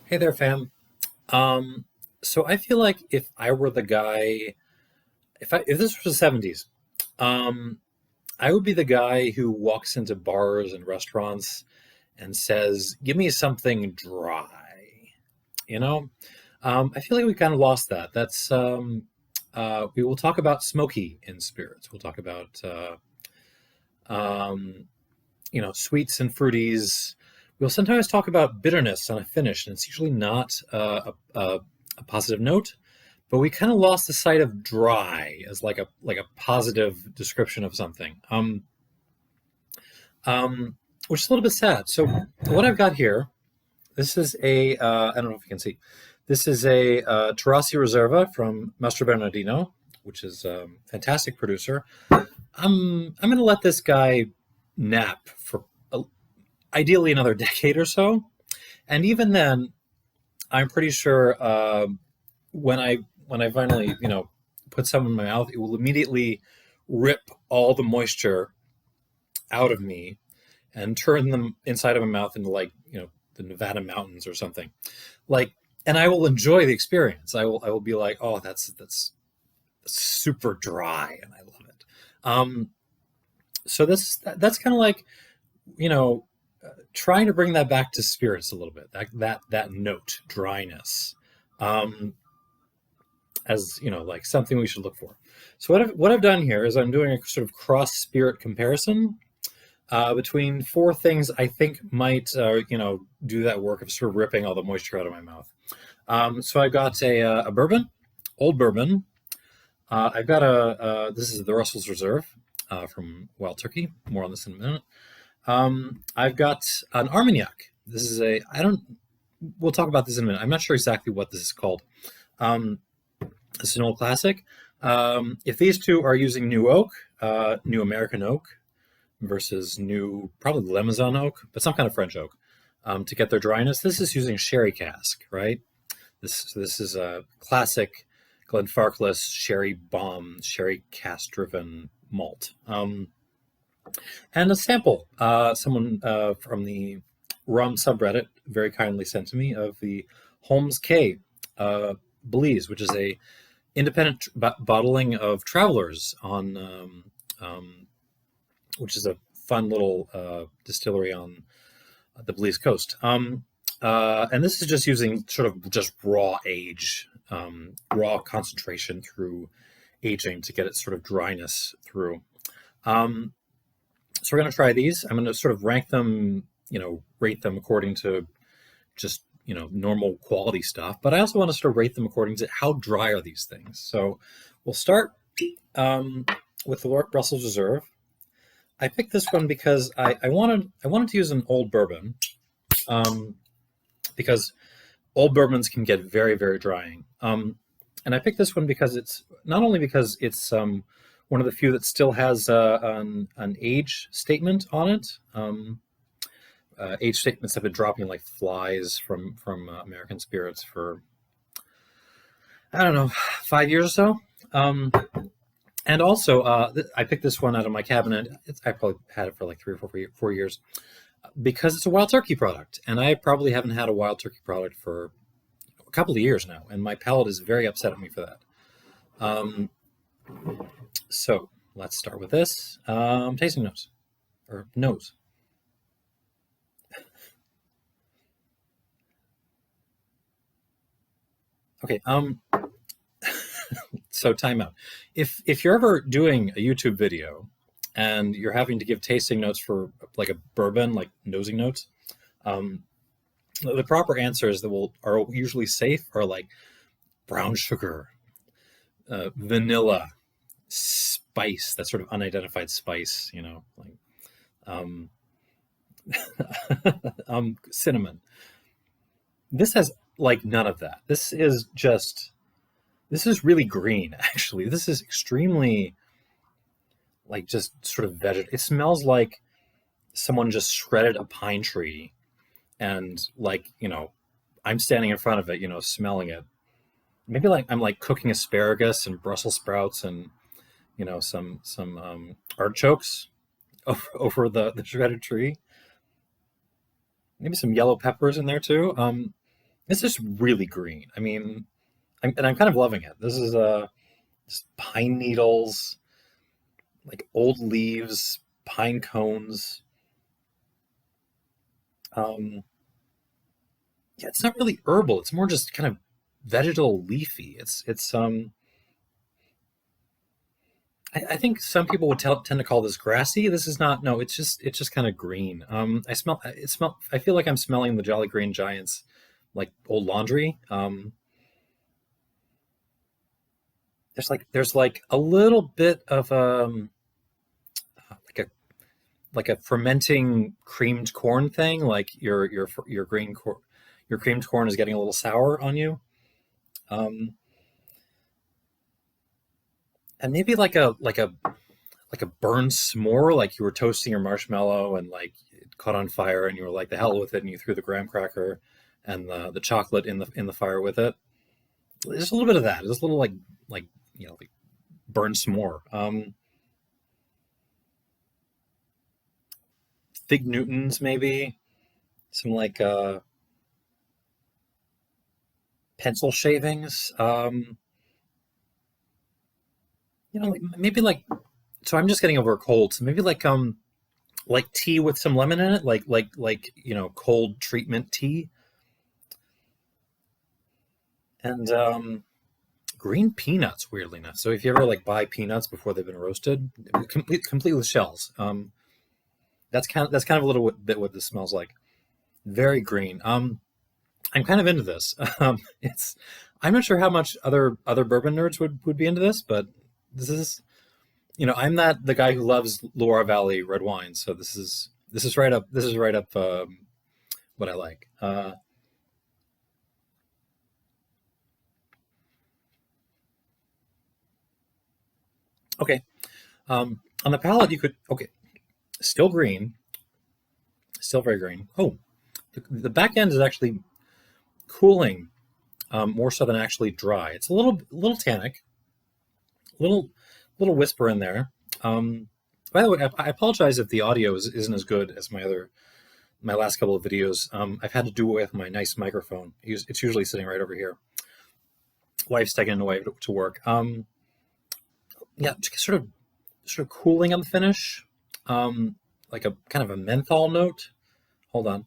Hey there, fam. Um, so I feel like if I were the guy, if this was the 70s, um, I would be the guy who walks into bars and restaurants and says, "Give me something dry." You know, I feel like we kind of lost that. We will talk about smoky in spirits. We'll talk about um, sweets and fruities. We'll sometimes talk about bitterness on a finish, and it's usually not a positive note. But we kind of lost the sight of dry as like a positive description of something, which is a little bit sad. So what I've got here, this is a I don't know if you can see, this is a Terrassi Reserva from Mastro Bernardino, which is a fantastic producer. I'm going to let this guy nap for ideally another decade or so, and even then, I'm pretty sure when I finally put some in my mouth, it will immediately rip all the moisture out of me and turn them inside of my mouth into like the Nevada mountains or something. Like, and I will enjoy the experience. I will be like, oh, that's super dry, and I love it. So that's kind of like you know trying to bring that back to spirits a little bit. That note dryness. Um, as like something we should look for. So what I've done here is I'm doing a sort of cross spirit comparison between four things I think might do that work of sort of ripping all the moisture out of my mouth. So I got a bourbon, old bourbon. I've got this is the Russell's Reserve from Wild Turkey. More on this in a minute. I've got an Armagnac. This is a I don't. We'll talk about this in a minute. I'm not sure exactly what this is called. This is an old classic. If these two are using new oak, new American oak, versus new, probably Limousin oak, but some kind of French oak, to get their dryness, this is using sherry cask, right? This is a classic Glenfarclas sherry bomb, sherry cask-driven malt. And a sample, someone from the rum subreddit very kindly sent to me of the Holmes K Belize, which is a independent bottling of Travelers on, which is a fun little distillery on the Belize coast. And this is just using sort of just raw age, raw concentration through aging to get its sort of dryness through. So we're going to try these. I'm going to sort of rank them, rate them according to just normal quality stuff, but I also want to sort of rate them according to how dry are these things. So we'll start with the Russell's Reserve. I picked this one because I wanted to use an old bourbon, because old bourbons can get very, very drying. And I picked this one because it's not only because it's one of the few that still has an age statement on it. Age statements have been dropping like flies from American spirits for, I don't know, 5 years or so. And also, I picked this one out of my cabinet. I probably had it for like 3 or 4 years because it's a Wild Turkey product, and I probably haven't had a Wild Turkey product for a couple of years now, and my palate is very upset at me for that. So let's start with this tasting notes or nose. Okay. So timeout. If you're ever doing a YouTube video and you're having to give tasting notes for like a bourbon, like nosing notes, the proper answers that are usually safe are like brown sugar, vanilla, spice, that sort of unidentified spice, like um, cinnamon. This has like none of that. This is really green, actually. This is extremely like just sort of veget. It smells like someone just shredded a pine tree, and like I'm standing in front of it, smelling it. Maybe like I'm like cooking asparagus and Brussels sprouts and some artichokes over the shredded tree. Maybe some yellow peppers in there too. This is really green. I mean, I'm kind of loving it. This is just pine needles, like old leaves, pine cones. Um, yeah, it's not really herbal. It's more just kind of vegetal leafy. I think some people would tend to call this grassy. This is not. No, it's just kind of green. I feel like I'm smelling the Jolly Green Giants, like old laundry. There's like a little bit of like a like a fermenting creamed corn thing. Like your creamed corn is getting a little sour on you. And maybe like a burned s'more, like you were toasting your marshmallow and like it caught on fire and you were like the hell with it and you threw the graham cracker and the chocolate in the fire with it. There's a little bit of that. There's a little like like burned s'more. Fig Newtons maybe, some like pencil shavings. Like, maybe like, so I'm just getting over a cold, so maybe like tea with some lemon in it, like cold treatment tea, and green peanuts. Weirdly enough, so if you ever like buy peanuts before they've been roasted, complete with shells, that's kind of a little bit what this smells like. Very green. I'm kind of into this. It's I'm not sure how much other bourbon nerds would be into this, but this is I'm not the guy who loves Loire Valley red wine, so this is right up what I like. Okay, on the palate you could okay, still green, still very green. Oh, the back end is actually cooling more so than actually dry. It's a little tannic, little whisper in there. By the way, I apologize if the audio isn't as good as my last couple of videos. I've had to do it with my nice microphone. It's usually sitting right over here. Wife's taking it away to work. Yeah, just sort of cooling on the finish, like a kind of a menthol note. Hold on.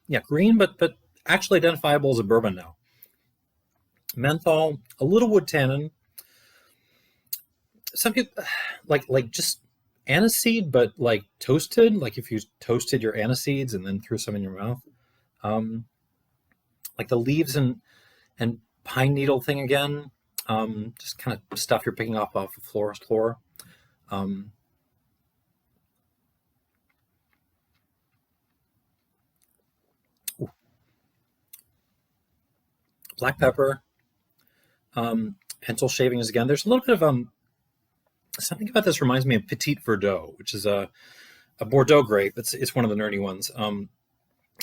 Yeah, green, but actually identifiable as a bourbon now. Menthol, a little wood tannin. Some people like just aniseed, but like toasted. Like if you toasted your aniseeds and then threw some in your mouth. Um, like the leaves and pine needle thing again. Just kind of stuff you're picking off the florist floor. Um, Black pepper. Pencil shavings again. There's a little bit of something about this reminds me of Petit Verdot, which is a Bordeaux grape. It's one of the nerdy ones.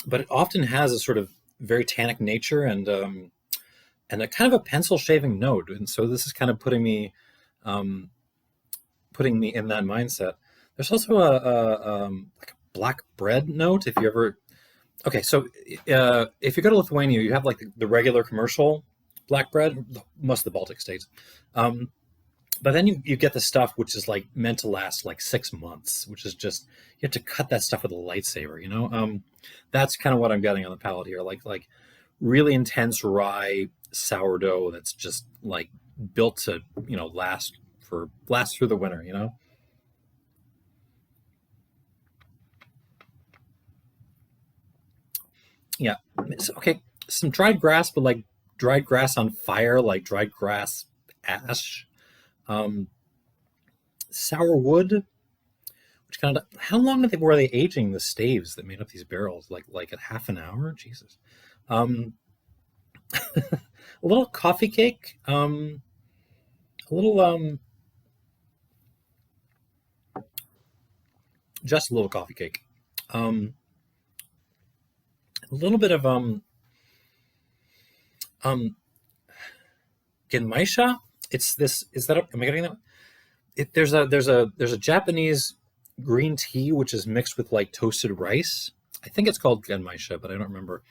But it often has a sort of very tannic nature and a kind of a pencil shaving note. And so this is kind of um, putting me in that mindset. There's also like a black bread note. If you ever okay, so if you go to Lithuania, you have like the regular commercial black bread, most of the Baltic states. Um, but then you get the stuff which is like meant to last like 6 months, which is just you have to cut that stuff with a lightsaber. That's kind of what I'm getting on the palate here, like really intense rye sourdough that's just like built to last through the winter. Yeah. Okay, some dried grass, but like dried grass on fire, like dried grass ash. um Sour wood, which kind of how long were they aging the staves that made up these barrels? Like a half an hour? Jesus. um a little coffee cake, a little just a little coffee cake, um a little bit of um genmaisha. It's this is that am I getting that? There's a Japanese green tea, which is mixed with like toasted rice. I think it's called Genmaisha, but I don't remember.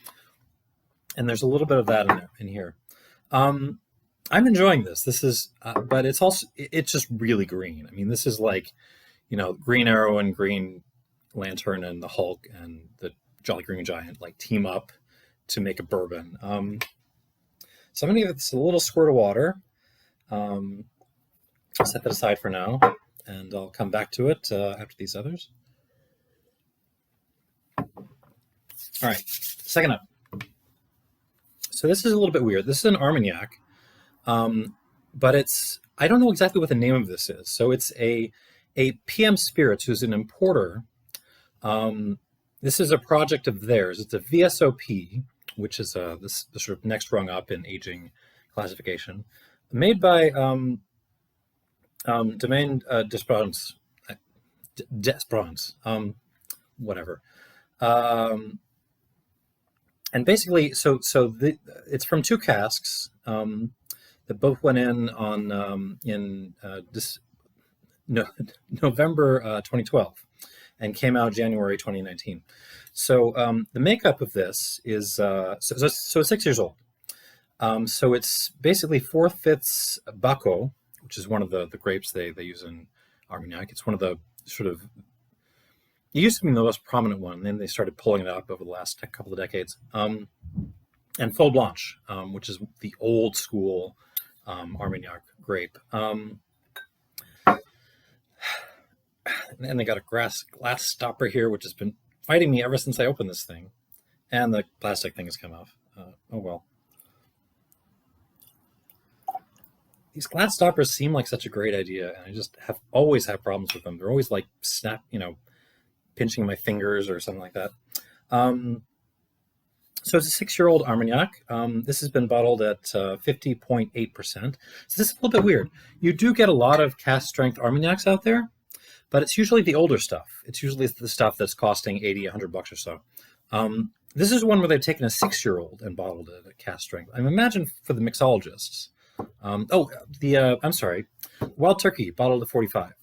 And there's a little bit of that in here. I'm enjoying this. This is, but it's just really green. I mean, this is like, Green Arrow and Green Lantern and the Hulk and the Jolly Green Giant like team up to make a bourbon. So I'm gonna give this a little squirt of water. I'll set that aside for now, and I'll come back to it after these others. All right, second up. So this is a little bit weird. This is an Armagnac, but I don't know exactly what the name of this is. So it's a PM Spirits, who's an importer. This is a project of theirs. It's a VSOP, which is the sort of next rung up in aging classification, made by Domaine d'Esperance, whatever. And basically, it's from two casks that both went in on November 2012 and came out January 2019. So the makeup of this is so it's 6 years old. So it's basically 4/5 Baco, which is one of the grapes they use in Armagnac. It's one of the sort of, it used to be the most prominent one, and then they started pulling it up over the last couple of decades. And Folle Blanche, which is the old school Armagnac grape. And they got a glass stopper here, which has been fighting me ever since I opened this thing. And the plastic thing has come off. Oh well. These glass stoppers seem like such a great idea, and I just always have problems with them. They're always like pinching my fingers or something like that. So it's a 6-year-old Armagnac. This has been bottled at 50.8%. So this is a little bit weird. You do get a lot of cask strength Armagnacs out there, but it's usually the older stuff. It's usually the stuff that's costing $80, $100 or so. This is one where they've taken a 6-year-old and bottled it at cask strength. I imagine for the mixologists. I'm sorry, Wild Turkey bottled at 45.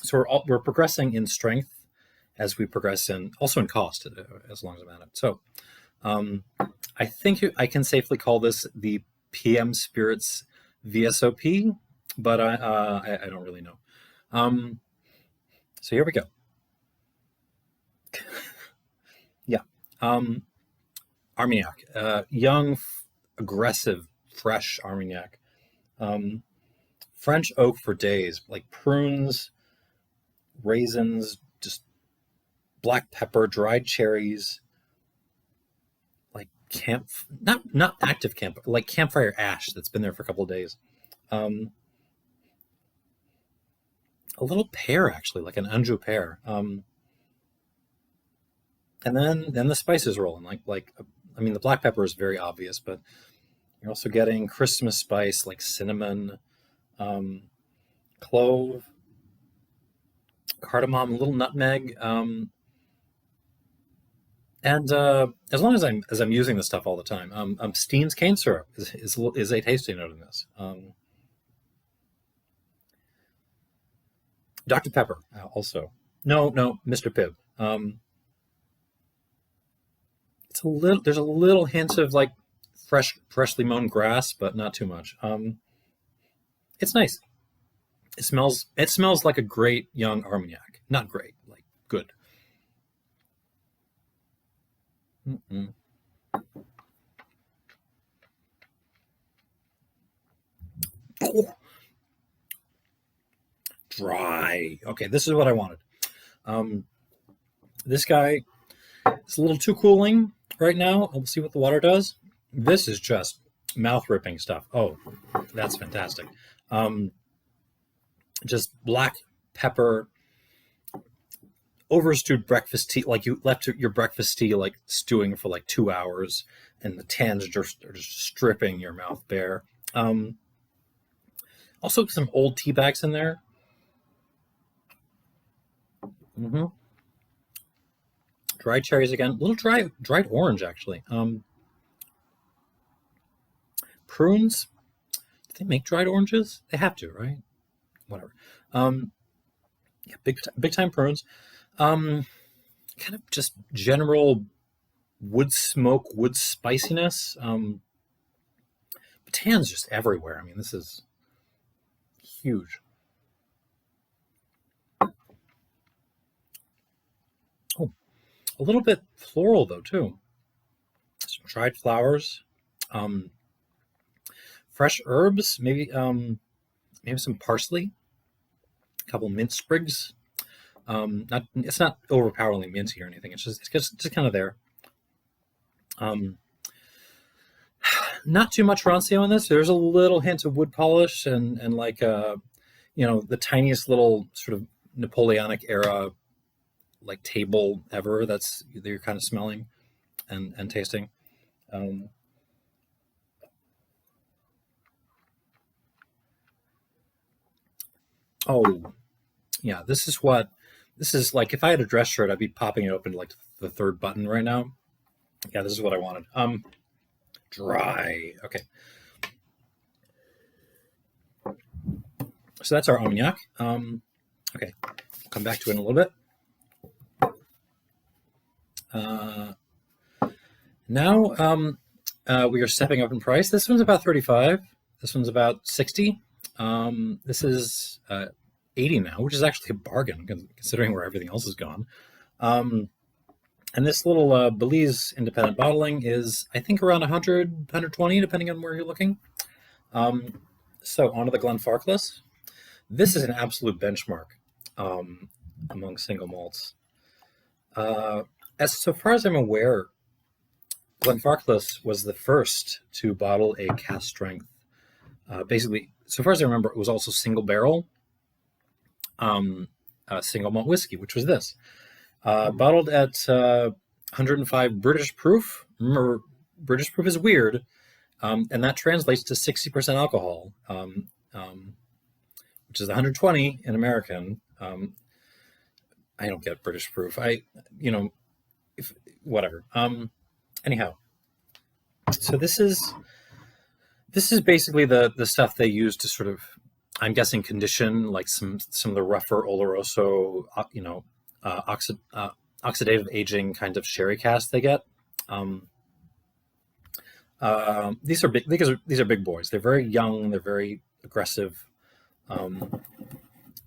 So we're progressing in strength as we progress also in cost, as long as I'm at it. So I think I can safely call this the PM Spirits VSOP, but I don't really know. So here we go. Yeah. Armagnac, young, aggressive, fresh Armagnac. French oak for days, like prunes, raisins, just black pepper, dried cherries, like not active camp, like campfire ash that's been there for a couple of days. A little pear, actually, like an Anjou pear. And then the spices roll in, the black pepper is very obvious, but you're also getting Christmas spice like cinnamon, clove, cardamom, a little nutmeg, and as long as I'm using this stuff all the time, Steen's cane syrup is a tasty note in this. Dr. Pepper also. No, Mr. Pibb. There's a little hint of like freshly mown grass, but not too much. It's nice. It smells like a great young Armagnac. Not great, like good. Mm-mm. Oh. Dry. Okay, this is what I wanted. This guy is a little too cooling right now. We'll see what the water does. This is just mouth-ripping stuff. Oh, that's fantastic. Just black pepper, overstewed breakfast tea, like you left your breakfast tea like stewing for like 2 hours, and the tannins are just stripping your mouth bare. Also some old tea bags in there. Mm-hmm. Dried cherries again, a little dried orange actually. Prunes. Do they make dried oranges? They have to, right? Whatever. Yeah, big time prunes. Um, Kind of just general wood smoke, wood spiciness. Tannins just everywhere. I mean, this is huge. Oh, a little bit floral though too. Some dried flowers, um, fresh herbs, maybe some parsley, a couple mint sprigs. Not It's not overpoweringly minty or anything. It's just kind of there. Um, Not too much rancio in this. There's a little hint of wood polish and like the tiniest little sort of Napoleonic era like table ever that you're kind of smelling and tasting. Um, oh yeah, this is like if I had a dress shirt, I'd be popping it open to like the third button right now. Yeah, this is what I wanted. Dry. Okay, so that's our Armagnac. Okay, come back to it in a little bit. Uh, Now we are stepping up in price. This one's about 35. This one's about 60. This is 80 now, which is actually a bargain considering where everything else has gone. Um, and this little Belize independent bottling is, I think, around 100, 120, depending on where you're looking. Um, so onto the Glenfarclas. This is an absolute benchmark um, among single malts. As so far as I'm aware, Glenfarclas was the first to bottle a cask strength. Basically, so far as I remember, it was also single barrel single malt whiskey, which was this. Bottled at 105 British proof. Remember, British proof is weird, and that translates to 60% alcohol, which is 120 in American. I don't get British proof. If whatever. Anyhow, so this is basically the stuff they use to sort of, I'm guessing, condition like some of the rougher Oloroso, oxidative aging kind of sherry casks they get. These are big. These are big boys. They're very young. They're very aggressive.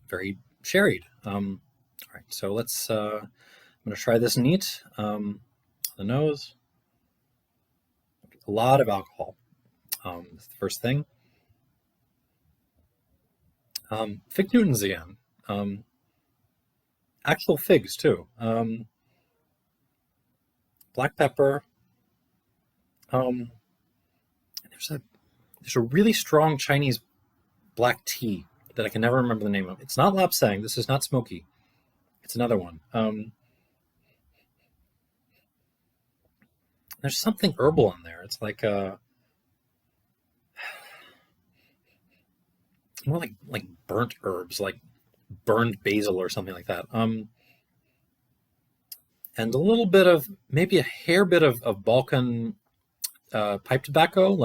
Very sherried. All right, so let's. I'm going to try this neat. The nose. A lot of alcohol. That's the first thing. Fig Newtons again. Actual figs too. Black pepper. Um, there's a really strong Chinese black tea that I can never remember the name of. It's not Lapsang. This is not smoky. It's another one. There's something herbal in there. It's like more like burnt herbs, like burned basil or something like that. And a little bit of maybe a hair bit of Balkan pipe tobacco,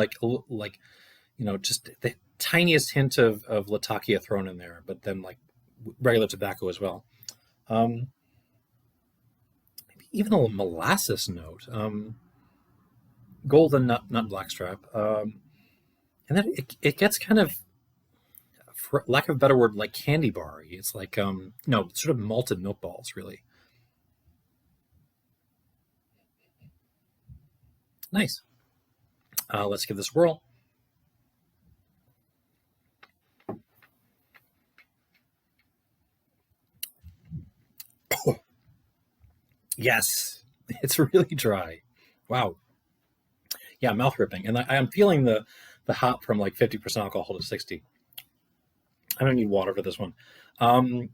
just the tiniest hint of Latakia thrown in there, but then like regular tobacco as well. Maybe even a molasses note, golden nut blackstrap, and then it gets kind of, for lack of a better word, like candy bar-y. It's like no, sort of malted milk balls, really. Nice. Let's give this a whirl. Yes, it's really dry. Wow. Yeah, mouth ripping, and I'm feeling the hop from like 50% alcohol to 60. I don't need water for this one. Um,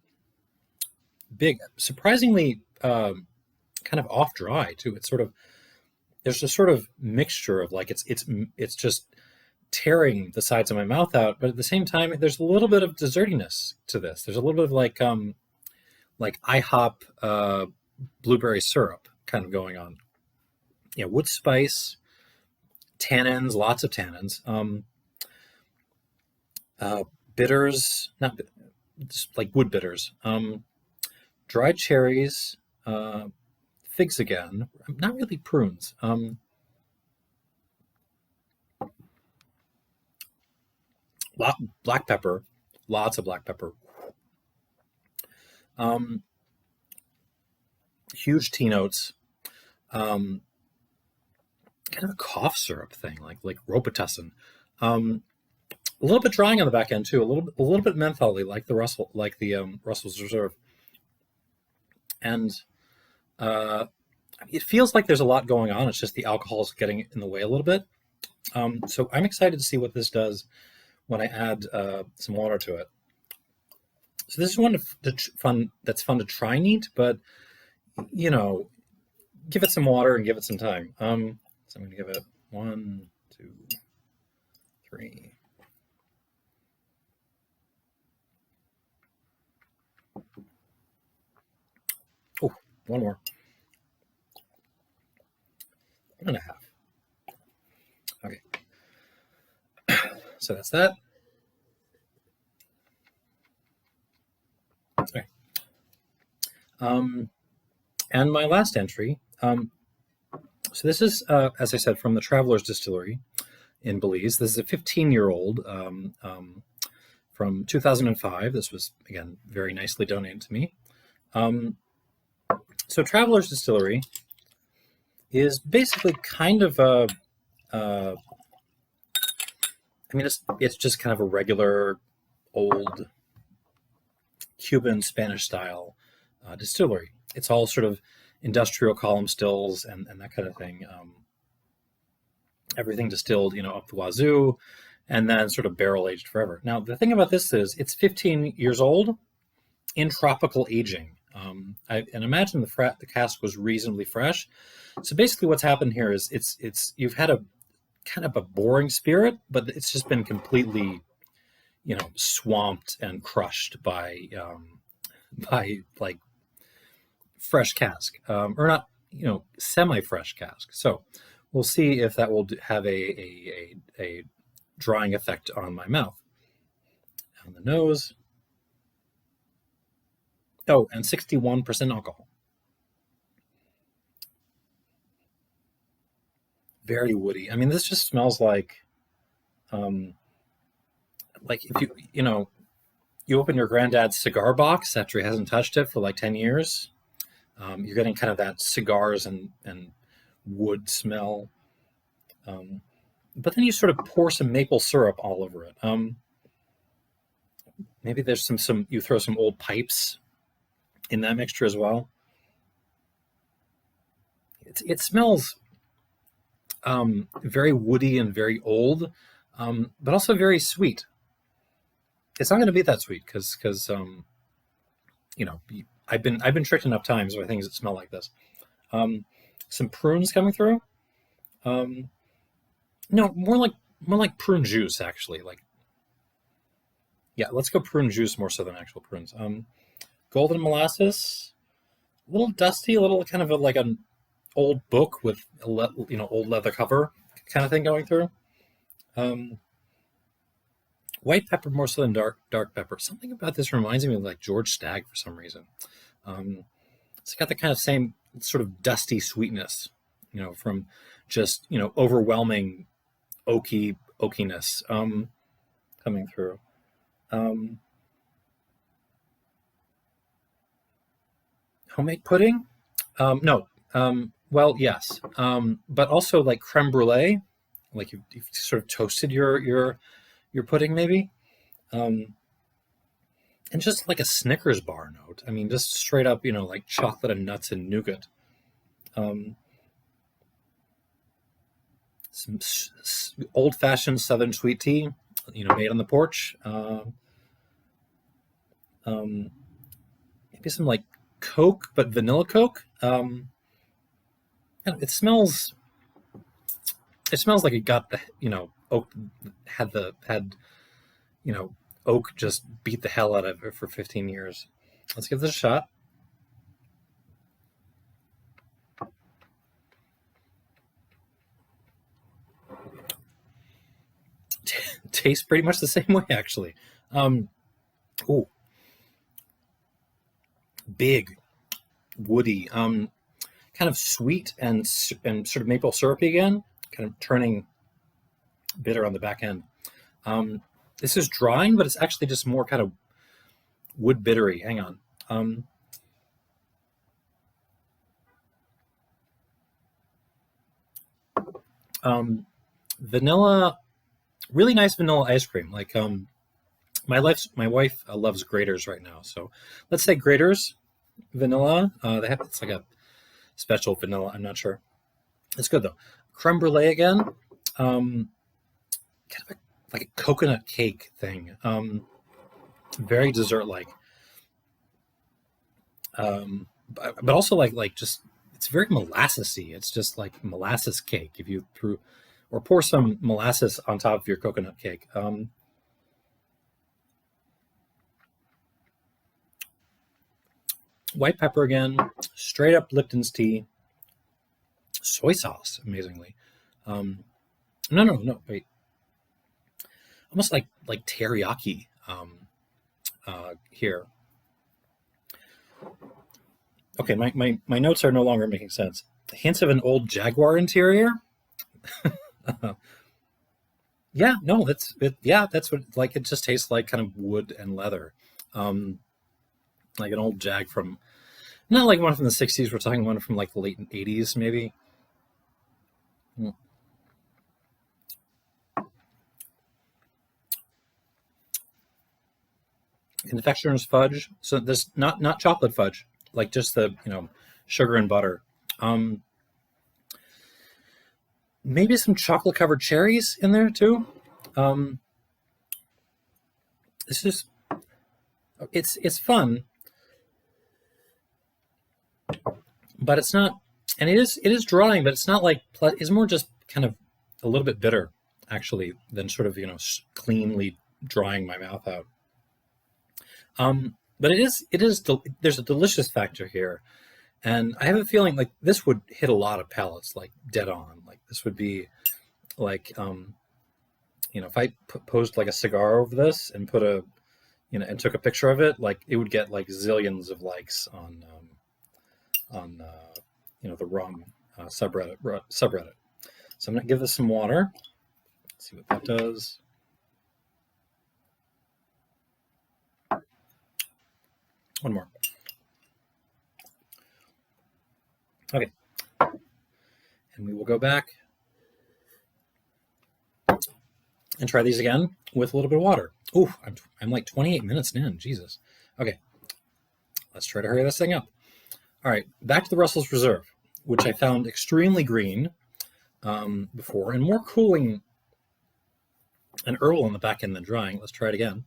Big, surprisingly, kind of off dry too. It's sort of there's a sort of mixture of like it's just tearing the sides of my mouth out, but at the same time, there's a little bit of dessertiness to this. There's a little bit of like IHOP blueberry syrup kind of going on. Yeah, wood spice, tannins, lots of tannins. Uh, Bitters, not just like wood bitters. Dried cherries, figs again, not really prunes. Black pepper, lots of black pepper. Huge tea notes. Kind of a cough syrup thing, like Robitussin. A little bit drying on the back end too. A little bit mentholy, like the Russell's Reserve. And it feels like there's a lot going on. It's just the alcohol is getting in the way a little bit. So I'm excited to see what this does when I add some water to it. So this is one that's fun to try neat, but give it some water and give it some time. So I'm going to give it 1, 2, 3. Oh, one more. 1.5. Okay. So that's that. Okay. And my last entry. So this is, as I said, from the Traveler's Distillery in Belize. This is a 15-year-old from 2005. This was, again, very nicely donated to me. So Traveler's Distillery is basically kind of it's just kind of a regular old Cuban Spanish style distillery. It's all sort of industrial column stills and that kind of thing. Everything distilled, up the wazoo, and then sort of barrel aged forever. Now, the thing about this is it's 15 years old in tropical aging. And imagine the cask was reasonably fresh. So basically what's happened here is you've had a kind of a boring spirit, but it's just been completely, swamped and crushed by like fresh cask, or not, semi-fresh cask. So we'll see if that will have a drying effect on my mouth. On the nose. Oh, and 61% alcohol. Very woody. I mean, this just smells like if you open your granddad's cigar box after he hasn't touched it for like 10 years. You're getting kind of that cigars and wood smell. But then you sort of pour some maple syrup all over it. Maybe there's you throw some old pipes in that mixture as well. It smells very woody and very old, but also very sweet. It's not going to be that sweet because I've been tricked enough times by things that smell like this. Some prunes coming through. No, more like prune juice actually. Let's go prune juice more so than actual prunes. Golden molasses, a little dusty, a little kind of like an old book with old leather cover kind of thing going through. White pepper more so than dark pepper. Something about this reminds me of like George Stagg for some reason. It's got the kind of same sort of dusty sweetness, from just overwhelming oakiness coming through. Homemade pudding? No. Well, yes, but also like creme brulee, like you've sort of toasted your pudding maybe, and just like a Snickers bar note. I mean, just straight up, like chocolate and nuts and nougat. Some old-fashioned Southern sweet tea, made on the porch. Maybe some like Coke, but vanilla Coke. It smells like it got the oak had oak just beat the hell out of it for 15 years. Let's give this a shot. Tastes pretty much the same way actually. big, woody, kind of sweet and sort of maple syrupy again, kind of turning bitter on the back end. This is drying, but it's actually just more kind of wood bittery. Hang on. Vanilla, really nice vanilla ice cream. Like my wife loves Graters right now, so let's say Graters vanilla. It's like a special vanilla. I'm not sure. It's good though. Creme brulee again. Kind of like a coconut cake thing. Very dessert like. But also like just it's very molassesy. It's just like molasses cake. If you pour some molasses on top of your coconut cake. White pepper again, straight up Lipton's tea, soy sauce, amazingly. No, wait. Almost like teriyaki here. Okay, my notes are no longer making sense. Hints of an old Jaguar interior. Yeah, no, that's what like it just tastes like kind of wood and leather. Like an old Jag from not like one from the 60s, we're talking one from like the late 80s maybe. And the texture is fudge, so this not chocolate fudge, like just the sugar and butter. Maybe some chocolate covered cherries in there too. It's fun, but it's not, and it is drying, but it's not like it's more just kind of a little bit bitter actually than sort of cleanly drying my mouth out. But there's a delicious factor here, and I have a feeling like this would hit a lot of palates like dead on. Like this would be like if I posed like a cigar over this and put and took a picture of it, like it would get like zillions of likes on the rum subreddit. So I'm gonna give this some water. Let's see what that does. One more. Okay, and we will go back and try these again with a little bit of water. Ooh, I'm like 28 minutes in. Jesus. Okay, let's try to hurry this thing up. All right, back to the Russell's Reserve, which I found extremely green before and more cooling and herbal on the back end than drying. Let's try it again.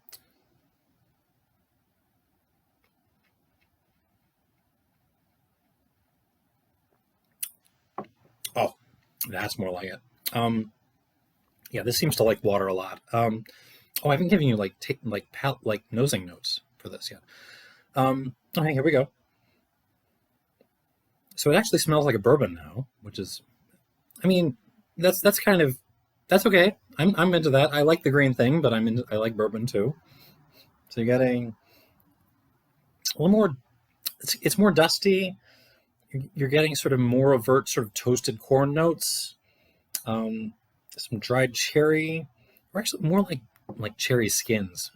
Oh, that's more like it. Yeah, this seems to like water a lot. Oh, I haven't given you like nosing notes for this yet. Okay, here we go. So it actually smells like a bourbon now, which is, I mean, that's okay. I'm into that. I like the green thing, but I like bourbon too. So you're getting a little more. It's more dusty. You're getting sort of more overt, sort of toasted corn notes. Some dried cherry, or actually more like cherry skins.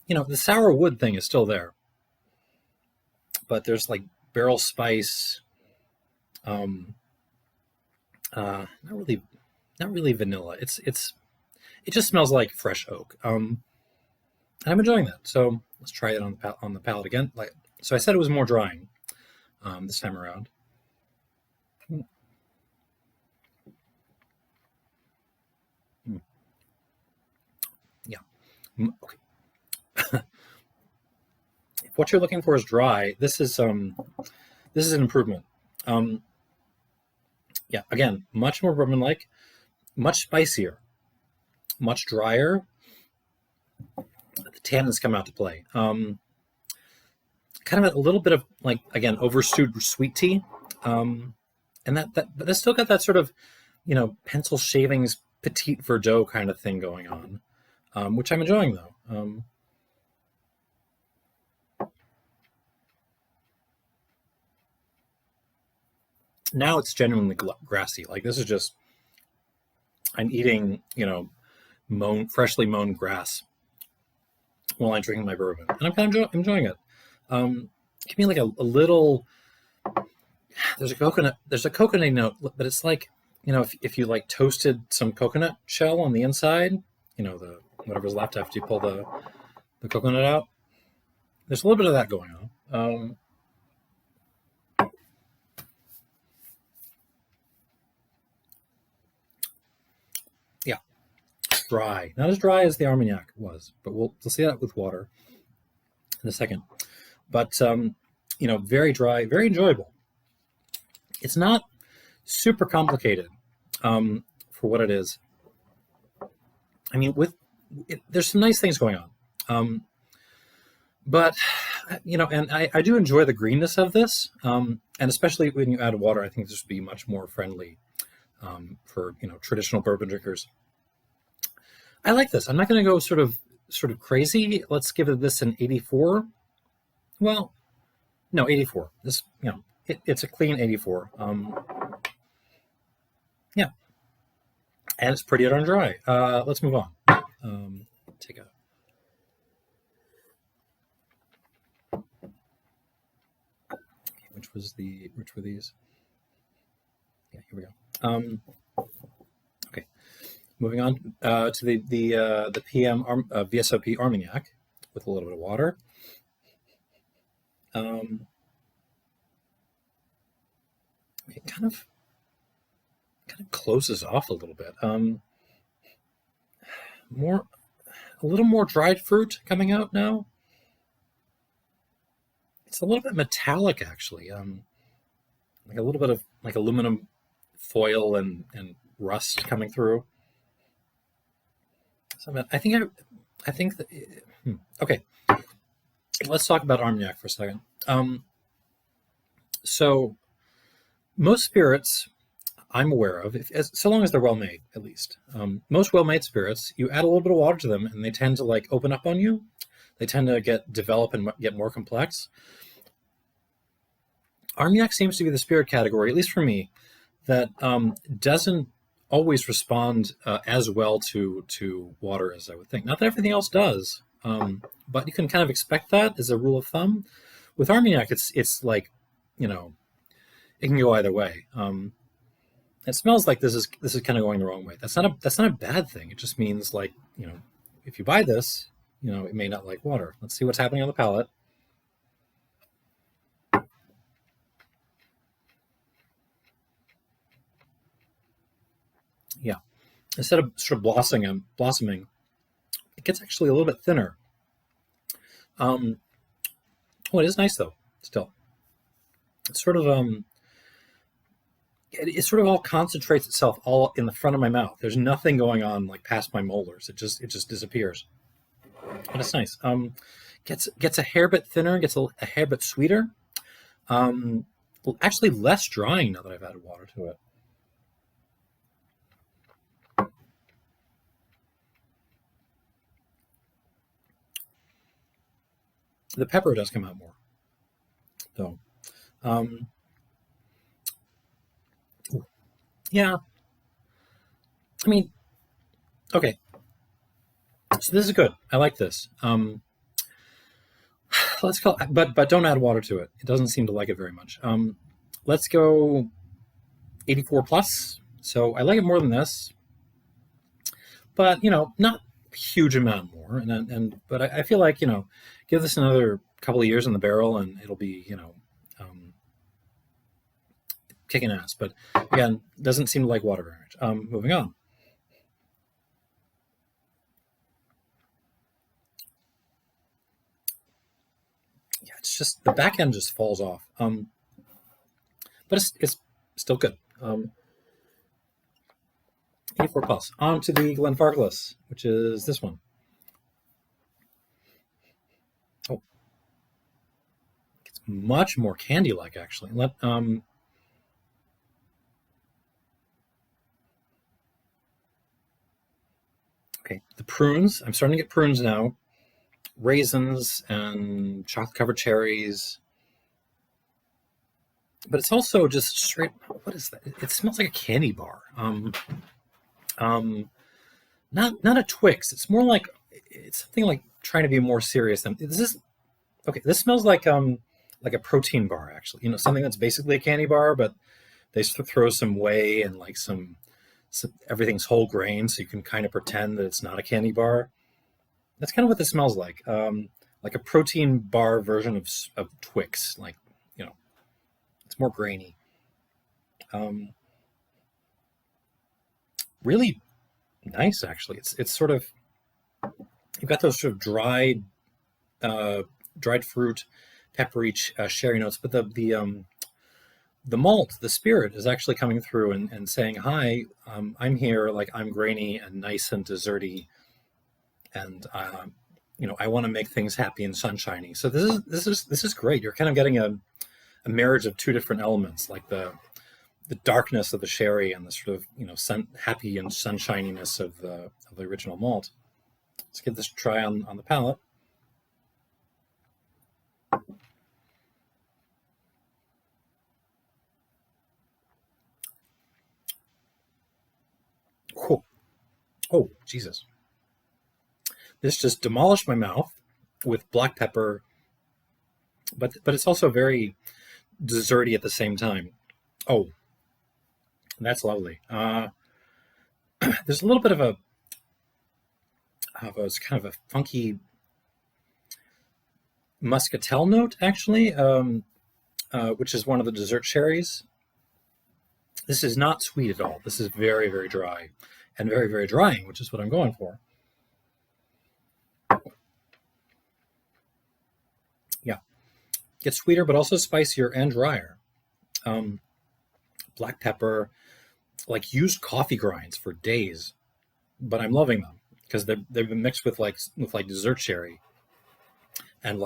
The sour wood thing is still there, but there's like barrel spice. Not really vanilla. It just smells like fresh oak. And I'm enjoying that. So let's try it on the palate again. So I said it was more drying this time around. Yeah. Okay. If what you're looking for is dry, this is an improvement. Yeah, again, much more bourbon-like, much spicier, much drier. The tannins come out to play. Kind of a little bit of again overstewed sweet tea, and but it's still got that sort of pencil shavings petite Verdot kind of thing going on, which I'm enjoying though. Now it's genuinely grassy. Like this is just, I'm eating, freshly mown grass while I'm drinking my bourbon, and I'm kind of enjoying it. Give me like a little. There's a coconut note, but it's like, if you like toasted some coconut shell on the inside, the whatever's left after you pull the coconut out. There's a little bit of that going on. Yeah, dry. Not as dry as the Armagnac was, but we'll see that with water in a second. But very dry, very enjoyable. It's not super complicated for what it is. I mean, there's some nice things going on, but and I do enjoy the greenness of this, and especially when you add water, I think this would be much more friendly for traditional bourbon drinkers. I like this. I'm not going to go sort of crazy. Let's give this an 84. Well, no, 84. This, it's a clean 84. Yeah, and it's pretty darn dry. Let's move on. Take a. Which were these? Yeah, here we go. Okay, moving on to the PM VSOP Armagnac with a little bit of water. It kind of closes off a little bit. A little more dried fruit coming out now. It's a little bit metallic, actually. Like a little bit of like aluminum foil and rust coming through. So I think that. Okay, let's talk about Armagnac for a second. So most spirits I'm aware of, so long as they're well made, at least. Most well-made spirits, you add a little bit of water to them, and they tend to like open up on you. They tend to develop and get more complex. Armagnac seems to be the spirit category, at least for me, that doesn't always respond as well to water as I would think. Not that everything else does, but you can kind of expect that as a rule of thumb. With Armagnac, it's like, it can go either way. It smells like this is kind of going the wrong way. That's not a bad thing. It just means, like, if you buy this, it may not like water. Let's see what's happening on the palate. Yeah, instead of sort of blossoming, it gets actually a little bit thinner. It is nice though. Still, it's sort of it sort of all concentrates itself all in the front of my mouth. There's nothing going on like past my molars. It just disappears. But it's nice. Gets a hair bit thinner, gets a hair bit sweeter. Actually less drying now that I've added water to it. The pepper does come out more, though. Yeah. I mean, okay. So this is good. I like this. Let's call, but don't add water to it. It doesn't seem to like it very much. Let's go 84 plus. So I like it more than this, but not a huge amount more. But I feel like give this another couple of years in the barrel, and it'll be kicking ass. But again, doesn't seem to like water very much. Moving on. Yeah, it's just the back end just falls off. But it's still good. 84 plus. On to the Glenfarclas, which is this one. Oh, it's much more candy-like, actually. Okay, the prunes. I'm starting to get prunes now. Raisins and chocolate-covered cherries. but it's also just straight. What is that? It smells like a candy bar. Um, not a Twix. It's more like it's something like trying to be more serious than this is. Okay, this smells like a protein bar actually. Something that's basically a candy bar, but they throw some whey and like some everything's whole grain, so you can kind of pretend that it's not a candy bar. That's kind of what this smells like a protein bar version of Twix. Like it's more grainy. Really nice actually. It's sort of you've got those sort of dried fruit, peppery, sherry notes, but the malt, the spirit, is actually coming through and saying, "Hi, I'm here. Like I'm grainy and nice and desserty, and I want to make things happy and sunshiny." So this is great. You're kind of getting a marriage of two different elements, like the darkness of the sherry and the sort of happy and sunshininess of the original malt. Let's give this a try on the palate. Cool. Oh, Jesus. This just demolished my mouth with black pepper, but it's also very desserty at the same time. Oh, that's lovely. There's a little bit of it's kind of a funky muscatel note, actually, which is one of the dessert sherries. This is not sweet at all. This is very, very dry and very, very drying, which is what I'm going for. Yeah. Gets sweeter, but also spicier and drier. Black pepper, like used coffee grinds for days, but I'm loving them because they've been mixed with like dessert sherry and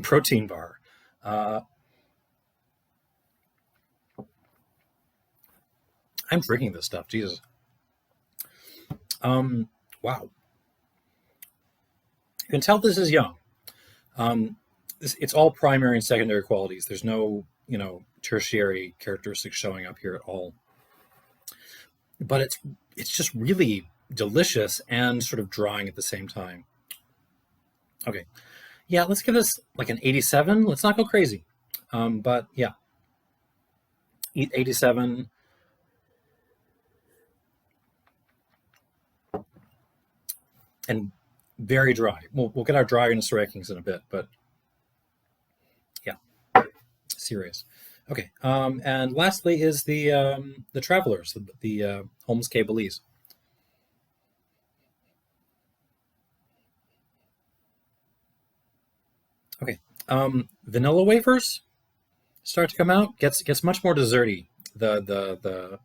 protein bar. I'm drinking this stuff, Jesus. Wow. You can tell this is young. It's all primary and secondary qualities. There's no, tertiary characteristics showing up here at all. But it's just really delicious and sort of drying at the same time. Okay. Yeah, let's give this like an 87. Let's not go crazy. But yeah. Eat 87. And very dry. We'll get our dryness rankings in a bit, but yeah, serious. Okay, and lastly is the Travelers, the Holmes K Belize. Okay, vanilla wafers start to come out. Gets much more desserty. The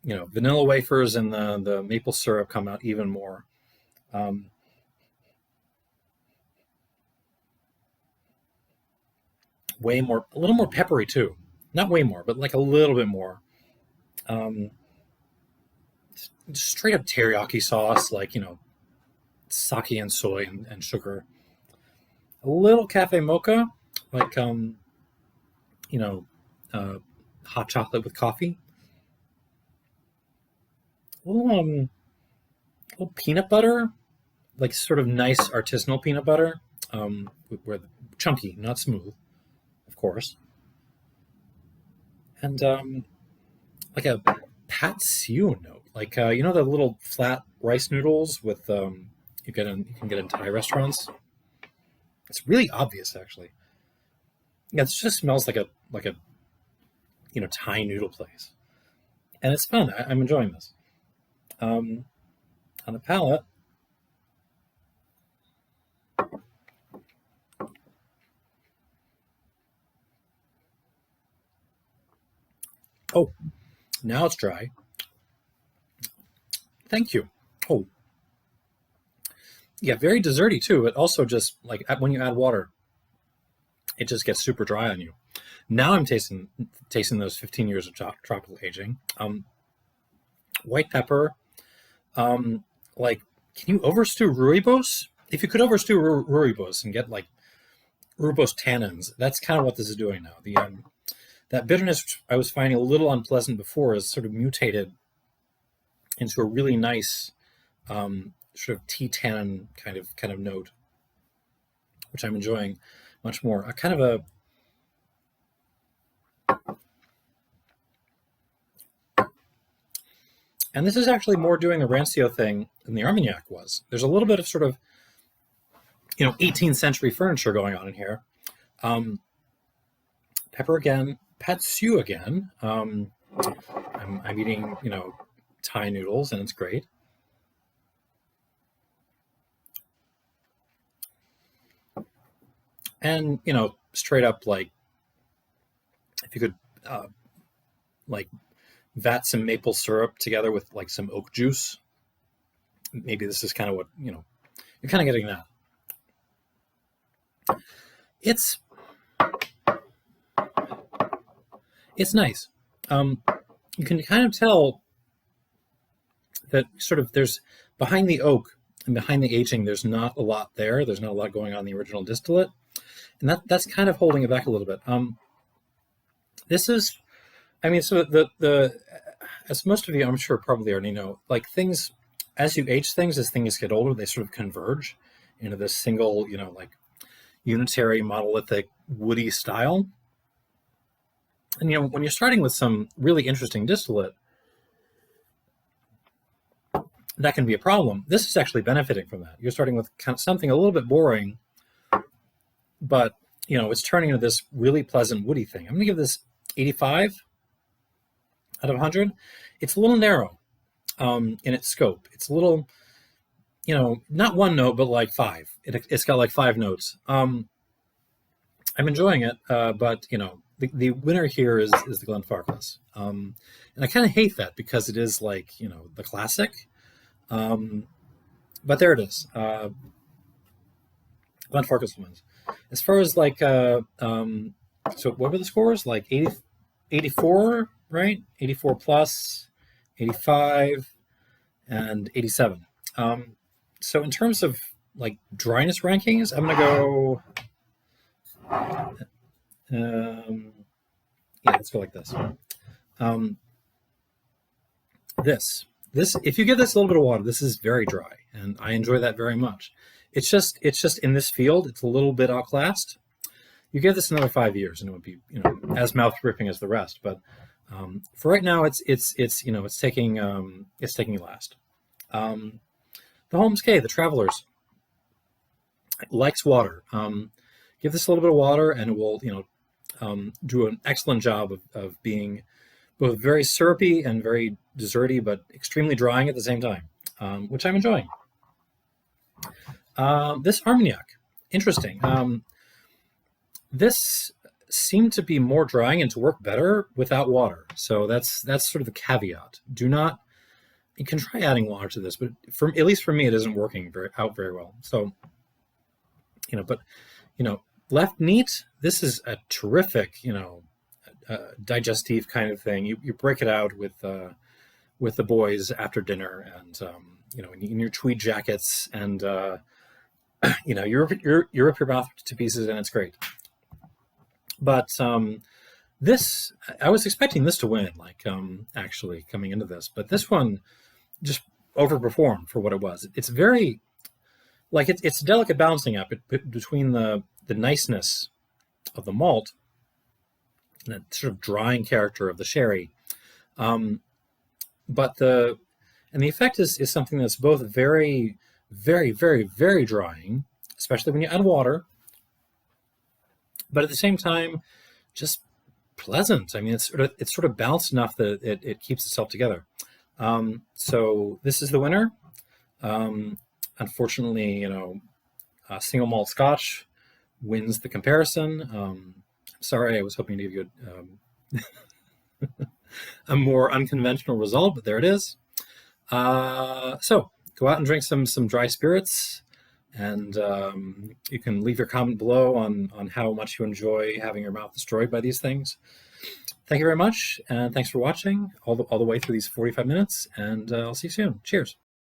vanilla wafers and the maple syrup come out even more. Way more, a little more peppery too. Not way more, but like a little bit more. Um, Straight up teriyaki sauce, like sake and soy and sugar. A little cafe mocha, like you know, hot chocolate with coffee. A little peanut butter, like sort of nice artisanal peanut butter, where chunky, not smooth, of course, and like a pat siu note, like the little flat rice noodles with you can get in Thai restaurants. It's really obvious, actually. Yeah, it just smells like a Thai noodle place, and it's fun. I'm enjoying this. On the palate, oh, now it's dry. Thank you. Oh, yeah, very desserty too. But also just like when you add water, it just gets super dry on you. Now I'm tasting those 15 years of tropical aging. White pepper. Like, can you overstew rooibos? If you could overstew rooibos and get like rooibos tannins. That's kind of what this is doing now. The that bitterness which I was finding a little unpleasant before is sort of mutated into a really nice sort of tea tannin kind of note, which I'm enjoying much more. A kind of a, and this is actually more doing the rancio thing than the Armagnac was. There's a little bit of sort of 18th century furniture going on in here. Pepper again, patsu again. I'm eating Thai noodles, and it's great. And straight up, like, if you could like vat some maple syrup together with like some oak juice, maybe this is kind of what you're kind of getting that. It's nice. You can kind of tell that sort of there's behind the oak and behind the aging, there's not a lot there. There's not a lot going on in the original distillate, and that's kind of holding it back a little bit. This is, so the as most of you, I'm sure, probably already know, like, things, as you age things, as things get older, they sort of converge into this single, like unitary, monolithic, woody style. And when you're starting with some really interesting distillate, that can be a problem. This is actually benefiting from that. You're starting with kind of something a little bit boring, but it's turning into this really pleasant woody thing. I'm going to give this 85 out of 100. It's a little narrow in its scope. It's a little, not one note, but like five. It's got like 5 notes. I'm enjoying it, but the winner here is the Glenfarclas. And I kind of hate that because it is like, the classic. But there it is. Glenfarclas wins. As far as like, so what were the scores? Like 84, right? 84 plus, 85, and 87. So in terms of like dryness rankings, I'm going to go, let's go like this. This, if you give this a little bit of water, this is very dry, and I enjoy that very much. It's just in this field, it's a little bit outclassed. You give this another 5 years, and it would be as mouth gripping as the rest. But for right now, it's taking last. The Holmes K, the Travelers, likes water. Give this a little bit of water, and it will do an excellent job of being both very syrupy and very desserty, but extremely drying at the same time, which I'm enjoying. This Armagnac, interesting. This seemed to be more drying and to work better without water. So that's sort of the caveat. You can try adding water to this, but at least for me, it isn't working very well. So, left neat, this is a terrific, digestive kind of thing. You break it out with the boys after dinner, and in your tweed jackets, and you rip your mouth to pieces, and it's great. But this, I was expecting this to win, like actually coming into this, but this one just overperformed for what it was. It's very, like, it's a delicate balancing act between the niceness of the malt, that sort of drying character of the sherry, but the effect is something that's both very, very, very, very drying, especially when you add water, but at the same time, just pleasant. It's sort of balanced enough that it keeps itself together. So this is the winner. Unfortunately, Single Malt Scotch wins the comparison. Sorry, I was hoping to give you a more unconventional result, but there it is. So go out and drink some dry spirits, and you can leave your comment below on how much you enjoy having your mouth destroyed by these things. Thank you very much, and thanks for watching all the way through these 45 minutes, and I'll see you soon. Cheers.